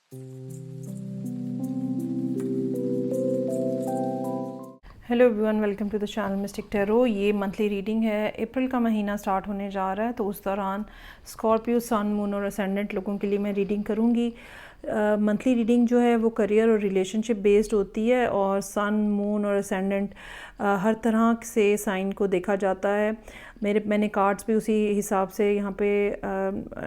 Hello everyone, welcome to the channel mystic tarot. ये monthly reading है। अप्रैल का महीना स्टार्ट होने जा रहा है, तो उस दौरान स्कॉर्पियो, सन, मून और असेंडेंट लोगों के लिए मैं रीडिंग करूँगी। मंथली रीडिंग जो है वो करियर और रिलेशनशिप बेस्ड होती है, और सन, मून और असेंडेंट हर तरह से साइन को देखा जाता है। मैंने कार्ड्स भी उसी हिसाब से यहाँ पे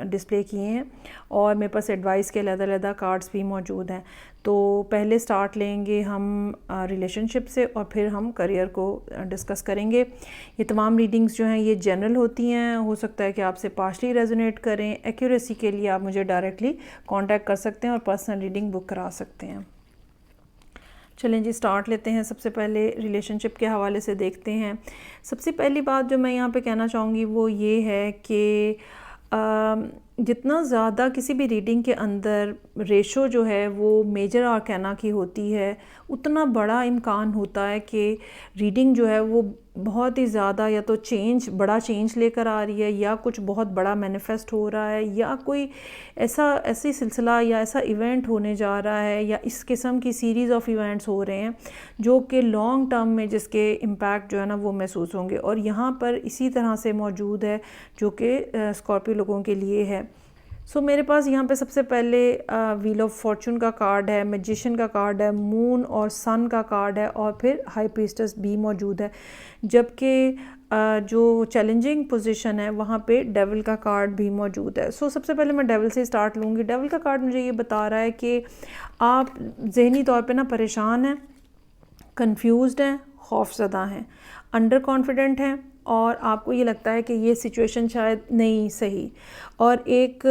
डिस्प्ले किए हैं, और मेरे पास एडवाइस के अलग-अलग कार्ड्स भी मौजूद हैं। तो पहले स्टार्ट लेंगे हम रिलेशनशिप से, और फिर हम करियर को डिस्कस करेंगे। ये तमाम रीडिंग्स जो हैं ये जनरल होती हैं, हो सकता है कि आपसे पार्शली रेजोनेट करें। एक्यूरेसी के लिए आप मुझे डायरेक्टली कांटेक्ट कर सकते हैं और पर्सनल रीडिंग बुक करा सकते हैं। चलें जी, स्टार्ट लेते हैं। सबसे पहले रिलेशनशिप के हवाले से देखते हैं। सबसे पहली बात जो मैं यहाँ पे कहना चाहूँगी वो ये है कि जितना ज़्यादा किसी भी रीडिंग के अंदर रेशो जो है वो मेजर आर्काना की होती है, उतना बड़ा इम्कान होता है कि रीडिंग जो है वो बहुत ही ज़्यादा या तो बड़ा चेंज लेकर आ रही है, या कुछ बहुत बड़ा मैनिफेस्ट हो रहा है, या कोई ऐसी सिलसिला या ऐसा इवेंट होने जा रहा है, या इस किस्म की सीरीज़ ऑफ इवेंट्स हो रहे हैं जो कि लॉन्ग टर्म में जिसके इम्पैक्ट जो है ना वो महसूस होंगे। और यहाँ पर इसी तरह से मौजूद है जो कि स्कॉर्पियो लोगों के लिए है। मेरे पास यहाँ पे सबसे पहले व्हील ऑफ फॉर्चून का कार्ड है, मैजिशियन का कार्ड है, मून और सन का कार्ड है, और फिर हाई प्रीस्टेस भी मौजूद है। जबकि जो चैलेंजिंग पोजीशन है वहाँ पे डेविल का कार्ड भी मौजूद है। सबसे पहले मैं डेविल से स्टार्ट लूँगी। डेविल का कार्ड मुझे ये बता रहा है कि आप ज़हनी तौर पे ना परेशान हैं, कंफ्यूज्ड हैं, खौफज़दा हैं, अंडर कॉन्फिडेंट हैं, और आपको ये लगता है कि ये सिचुएशन शायद नहीं सही, और एक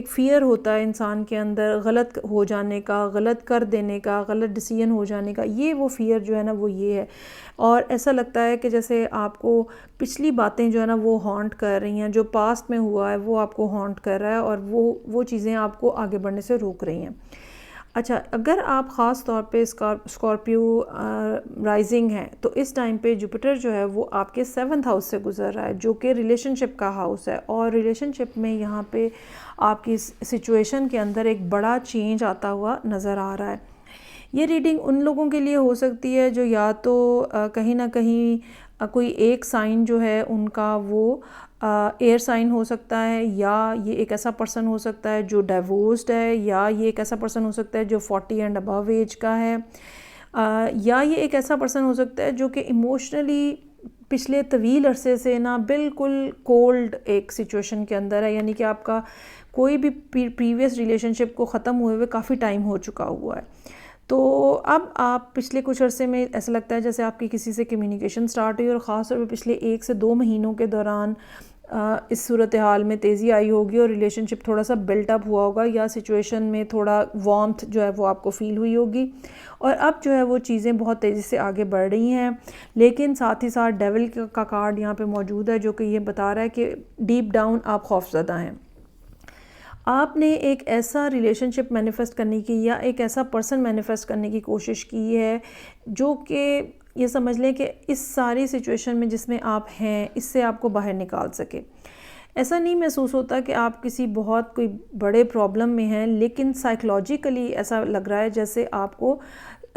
फ़ियर होता है इंसान के अंदर गलत हो जाने का, गलत कर देने का, गलत डिसीजन हो जाने का। ये वो फ़ियर जो है ना वो ये है, और ऐसा लगता है कि जैसे आपको पिछली बातें जो है ना वो हॉन्ट कर रही हैं, जो पास्ट में हुआ है वो आपको हॉन्ट कर रहा है, और वो चीज़ें आपको आगे बढ़ने से रोक रही हैं। अच्छा, अगर आप ख़ास तौर पे स्कॉर्पियो राइजिंग है, तो इस टाइम पे जुपिटर जो है वो आपके 7th हाउस से गुजर रहा है, जो कि रिलेशनशिप का हाउस है, और रिलेशनशिप में यहाँ पे आपकी सिचुएशन के अंदर एक बड़ा चेंज आता हुआ नज़र आ रहा है। ये रीडिंग उन लोगों के लिए हो सकती है जो या तो कहीं ना कहीं कोई एक साइन जो है उनका वो एयर साइन हो सकता है, या ये एक ऐसा पर्सन हो सकता है जो डाइवोर्स्ड है, या ये एक ऐसा पर्सन हो सकता है जो 40 एंड अबव एज का है, या ये एक ऐसा पर्सन हो सकता है जो कि इमोशनली पिछले तवील अरसे से ना बिल्कुल कोल्ड एक सिचुएशन के अंदर है, यानी कि आपका कोई भी प्रीवियस रिलेशनशिप को ख़त्म हुए हुए काफ़ी टाइम हो चुका हुआ है। तो अब आप पिछले कुछ अरसे में ऐसा लगता है जैसे आपकी किसी से कम्युनिकेशन स्टार्ट हुई, और ख़ास तौर पे पिछले 1 से 2 महीनों के दौरान इस सूरत हाल में तेज़ी आई होगी, और रिलेशनशिप थोड़ा सा बिल्टअप हुआ होगा, या सिचुएशन में थोड़ा वार्मथ जो है वो आपको फ़ील हुई होगी, और अब जो है वो चीज़ें बहुत तेज़ी से आगे बढ़ रही हैं। लेकिन साथ ही साथ डेविल का कार्ड यहाँ पे मौजूद है, जो कि ये बता रहा है कि डीप डाउन आप खौफज़दा हैं। आपने एक ऐसा रिलेशनशिप मैनिफेस्ट करने की, या एक ऐसा पर्सन मैनिफेस्ट करने की कोशिश की है जो कि ये समझ लें कि इस सारी सिचुएशन में जिसमें आप हैं इससे आपको बाहर निकाल सके। ऐसा नहीं महसूस होता कि आप किसी बहुत कोई बड़े प्रॉब्लम में हैं, लेकिन साइकोलॉजिकली ऐसा लग रहा है जैसे आपको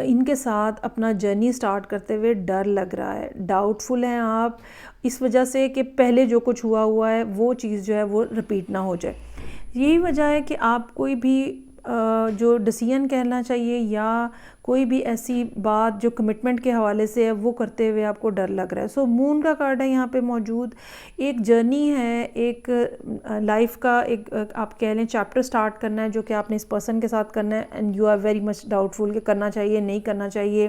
इनके साथ अपना जर्नी स्टार्ट करते हुए डर लग रहा है, डाउटफुल हैं आप, इस वजह से कि पहले जो कुछ हुआ है वो चीज़ जो है वो रिपीट ना हो जाए। यही वजह है कि आप कोई भी जो डिसीजन कहना चाहिए, या कोई भी ऐसी बात जो कमिटमेंट के हवाले से है वो करते हुए आपको डर लग रहा है। मून का कार्ड है यहाँ पे मौजूद। एक जर्नी है, एक लाइफ का एक आप कह लें चैप्टर स्टार्ट करना है, जो कि आपने इस पर्सन के साथ करना है, and you are very much doubtful कि करना चाहिए नहीं करना चाहिए,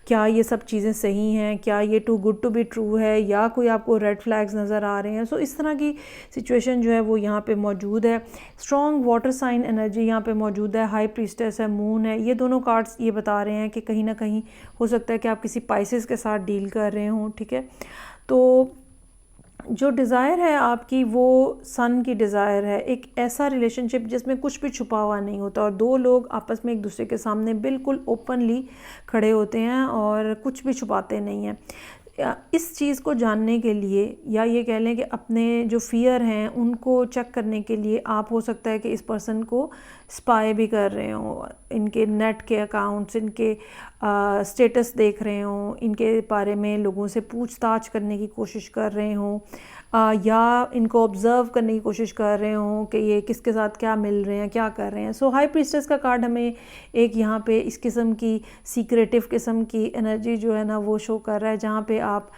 क्या ये सब चीज़ें सही हैं, क्या ये too good to be true है, या कोई आपको रेड फ्लैग्स नज़र आ रहे हैं। इस तरह की सिचुएशन जो है वो यहाँ पे मौजूद है। स्ट्रॉन्ग वाटर साइन एनर्जी यहाँ पे मौजूद है, हाई प्रीस्टेस है, मून है। ये दोनों कार्ड्स ये बता रहे हैं कि कहीं ना कहीं हो सकता है कि आप किसी पाइसेस के साथ डील कर रहे हों, ठीक है। तो जो डिज़ायर है आपकी वो सन की डिज़ायर है, एक ऐसा रिलेशनशिप जिसमें कुछ भी छुपा हुआ नहीं होता, और दो लोग आपस में एक दूसरे के सामने बिल्कुल ओपनली खड़े होते हैं और कुछ भी छुपाते नहीं हैं। इस चीज़ को जानने के लिए, या ये कह लें कि अपने जो फ़ियर हैं उनको चेक करने के लिए, आप हो सकता है कि इस पर्सन को स्पाई भी कर रहे हों, इनके नेट के अकाउंट्स, इनके स्टेटस देख रहे हों, इनके बारे में लोगों से पूछताछ करने की कोशिश कर रहे हों, या इनको ऑब्ज़र्व करने की कोशिश कर रहे हों कि ये किसके साथ क्या मिल रहे हैं, क्या कर रहे हैं। सो हाई प्रीस्टेस का कार्ड हमें एक यहाँ पे इस किस्म की सीक्रेटिव किस्म की एनर्जी जो है ना वो शो कर रहा है, जहाँ पे आप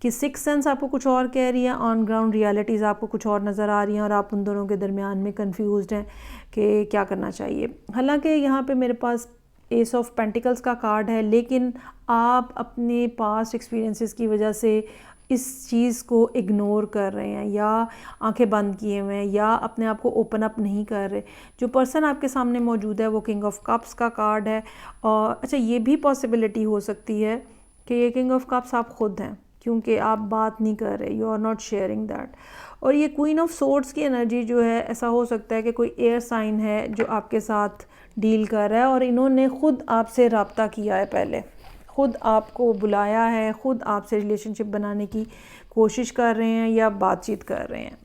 कि सिक्स सेंस आपको कुछ और कह रही है, ऑन ग्राउंड रियलिटीज़ आपको कुछ और नज़र आ रही हैं, और आप उन दोनों के दरमियान में कंफ्यूज्ड हैं कि क्या करना चाहिए। हालांकि यहाँ पे मेरे पास एस ऑफ पेंटिकल्स का कार्ड है, लेकिन आप अपने पास्ट एक्सपीरियंसेस की वजह से इस चीज़ को इग्नोर कर रहे हैं, या आंखें बंद किए हुए हैं, या अपने आप को ओपन अप नहीं कर रहे। जो पर्सन आपके सामने मौजूद है वो किंग ऑफ कप्स का कार्ड है। और अच्छा, ये भी पॉसिबिलिटी हो सकती है कि ये किंग ऑफ कप्स आप खुद हैं, क्योंकि आप बात नहीं कर रहे, you are not sharing that. और ये क्वीन ऑफ सोर्ड्स की एनर्जी जो है, ऐसा हो सकता है कि कोई एयर साइन है जो आपके साथ डील कर रहा है, और इन्होंने ख़ुद आपसे रब्ता किया है, पहले ख़ुद आपको बुलाया है, ख़ुद आपसे रिलेशनशिप बनाने की कोशिश कर रहे हैं या बातचीत कर रहे हैं।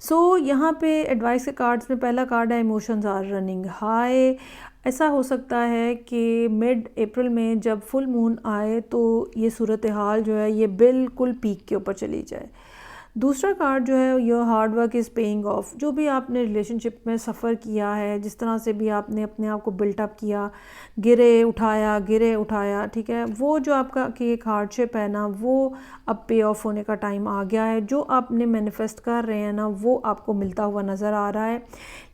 सो यहाँ पे एडवाइस के कार्ड्स में पहला कार्ड है इमोशंस आर रनिंग हाई। ऐसा हो सकता है कि मिड अप्रैल में जब फुल मून आए तो ये सूरत हाल जो है ये बिल्कुल पीक के ऊपर चली जाए। दूसरा कार्ड जो है, your hard work is paying off. जो भी आपने रिलेशनशिप में सफ़र किया है, जिस तरह से भी आपने अपने आप को बिल्टअप किया, गिरे उठाया, ठीक है, वो जो आपका कि एक हार्डशिप है ना, वो अब पे ऑफ होने का टाइम आ गया है। जो आपने मैनिफेस्ट कर रहे हैं ना, वो आपको मिलता हुआ नज़र आ रहा है।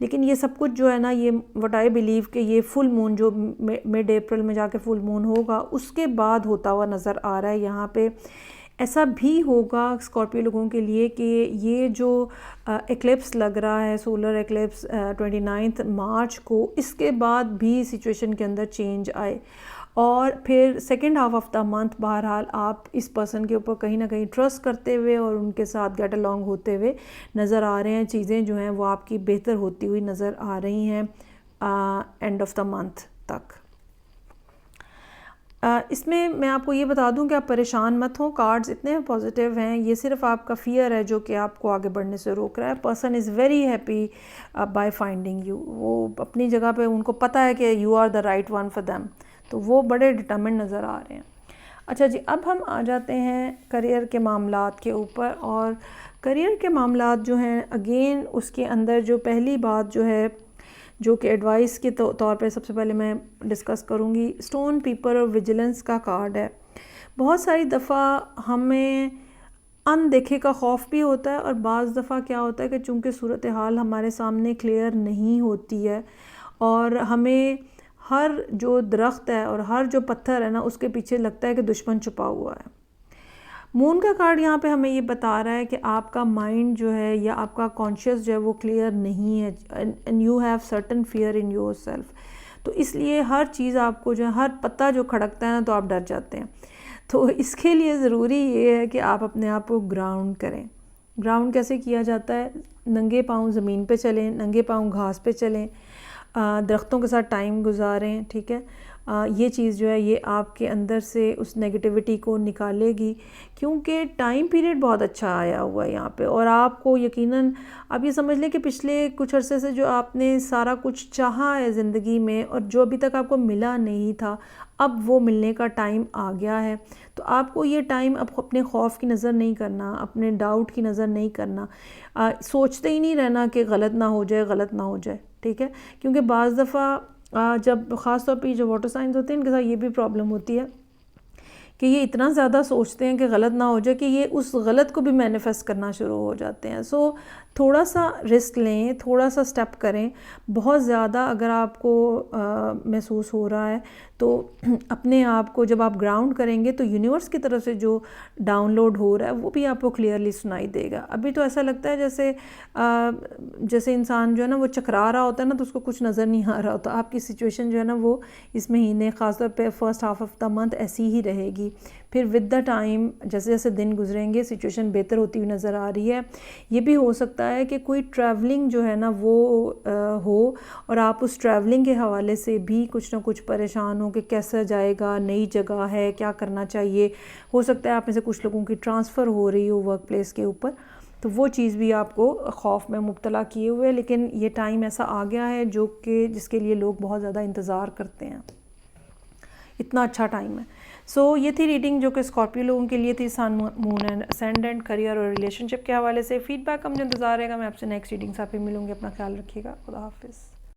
लेकिन ये सब कुछ जो है ना, ये व्हाट आई बिलीव कि ये फुल मून जो मिड अप्रैल में जाके फुल मून होगा, उसके बाद होता हुआ नज़र आ रहा है। यहाँ पे ऐसा भी होगा स्कॉर्पियो लोगों के लिए कि ये जो एक्लिप्स लग रहा है, सोलर एक्लिप्स 29 मार्च को, इसके बाद भी सिचुएशन के अंदर चेंज आए, और फिर second half of the month बहरहाल आप इस पर्सन के ऊपर कहीं ना कहीं ट्रस्ट करते हुए और उनके साथ गेट अलॉन्ग होते हुए नज़र आ रहे हैं। चीज़ें जो हैं वो आपकी बेहतर होती हुई नज़र आ रही हैं एंड ऑफ द मंथ तक। इसमें मैं आपको ये बता दूं कि आप परेशान मत हों, कार्ड्स इतने पॉजिटिव हैं, ये सिर्फ आपका फ़ियर है जो कि आपको आगे बढ़ने से रोक रहा है। Person is very happy by finding you. वो अपनी जगह पे उनको पता है कि you are the right one for them, तो वो बड़े डिटर्मिन्ड नज़र आ रहे हैं। अच्छा जी, अब हम आ जाते हैं करियर के मामलात के ऊपर। और करियर के मामलात जो हैं, अगेन उसके अंदर जो पहली बात जो है, जो कि एडवाइस के तौर पे सबसे पहले मैं डिस्कस करूँगी, स्टोन पीपर और विजिलेंस का कार्ड है। बहुत सारी दफ़ा हमें अनदेखे का खौफ भी होता है, और बाज़ दफ़ा क्या होता है कि चूँकि सूरत हाल हमारे सामने क्लियर नहीं होती है, और हमें हर जो दरख्त है और हर जो पत्थर है ना, उसके पीछे लगता है कि दुश्मन छुपा हुआ है। मून का कार्ड यहाँ पे हमें ये बता रहा है कि आपका माइंड जो है या आपका कॉन्शियस जो है वो क्लियर नहीं है, and you have certain fear in your self. तो इसलिए हर चीज़ आपको जो है, हर पत्ता जो खड़कता है ना, तो आप डर जाते हैं। तो इसके लिए ज़रूरी ये है कि आप अपने आप को ग्राउंड करें। ग्राउंड कैसे किया जाता है? नंगे पाँव ज़मीन पे चलें, नंगे पाँव घास पे चलें, दरख्तों के साथ टाइम गुजारें, ठीक है। ये चीज़ जो है ये आपके अंदर से उस नेगेटिविटी को निकालेगी, क्योंकि टाइम पीरियड बहुत अच्छा आया हुआ है यहाँ पे। और आपको यकीनन आप ये समझ लें कि पिछले कुछ अरसे से जो आपने सारा कुछ चाहा है ज़िंदगी में, और जो अभी तक आपको मिला नहीं था, अब वो मिलने का टाइम आ गया है। तो आपको ये टाइम अब अपने खौफ की नज़र नहीं करना, अपने डाउट की नज़र नहीं करना, सोचते ही नहीं रहना कि गलत ना हो जाए, ठीक है। क्योंकि बाज़ दफ़ा जब ख़ास तौर पे जो वाटर साइंस होते हैं, इनके साथ ये भी प्रॉब्लम होती है कि ये इतना ज़्यादा सोचते हैं कि गलत ना हो जाए कि ये उस गलत को भी मैनिफेस्ट करना शुरू हो जाते हैं। सो थोड़ा सा रिस्क लें, थोड़ा सा स्टेप करें। बहुत ज़्यादा अगर आपको महसूस हो रहा है तो अपने आप को जब आप ग्राउंड करेंगे तो यूनिवर्स की तरफ से जो डाउनलोड हो रहा है वो भी आपको क्लियरली सुनाई देगा। अभी तो ऐसा लगता है जैसे इंसान जो है ना वो चकरा रहा होता है ना, तो उसको कुछ नज़र नहीं आ रहा होता। आपकी सिचुएशन जो है ना वो इस महीने ख़ासतौर पे first half of the month ऐसी ही रहेगी। जाएगी। फिर विद द टाइम जैसे जैसे दिन गुजरेंगे सिचुएशन बेहतर होती हुई नज़र आ रही है। ये भी हो सकता है कि कोई ट्रैवलिंग जो है ना वो हो और आप उस ट्रैवलिंग के हवाले से भी कुछ ना कुछ परेशान हो कि कैसा जाएगा, नई जगह है, क्या करना चाहिए। हो सकता है आप में से कुछ लोगों की ट्रांसफ़र हो रही हो वर्क प्लेस के ऊपर, तो वो चीज़ भी आपको खौफ में मुब्तला किए हुए। लेकिन ये टाइम ऐसा आ गया है जो कि जिसके लिए लोग बहुत ज़्यादा इंतज़ार करते हैं, इतना अच्छा टाइम है। सो ये थी रीडिंग जो कि स्कॉर्पियो लोगों के लिए थी, sun moon and ascendant, career और रिलेशनशिप के हवाले से। फीडबैक का मुझे इंतज़ार रहेगा। मैं आपसे नेक्स्ट रीडिंग से आप मिलूँगी। अपना ख्याल रखिएगा। खुदा हाफिज़।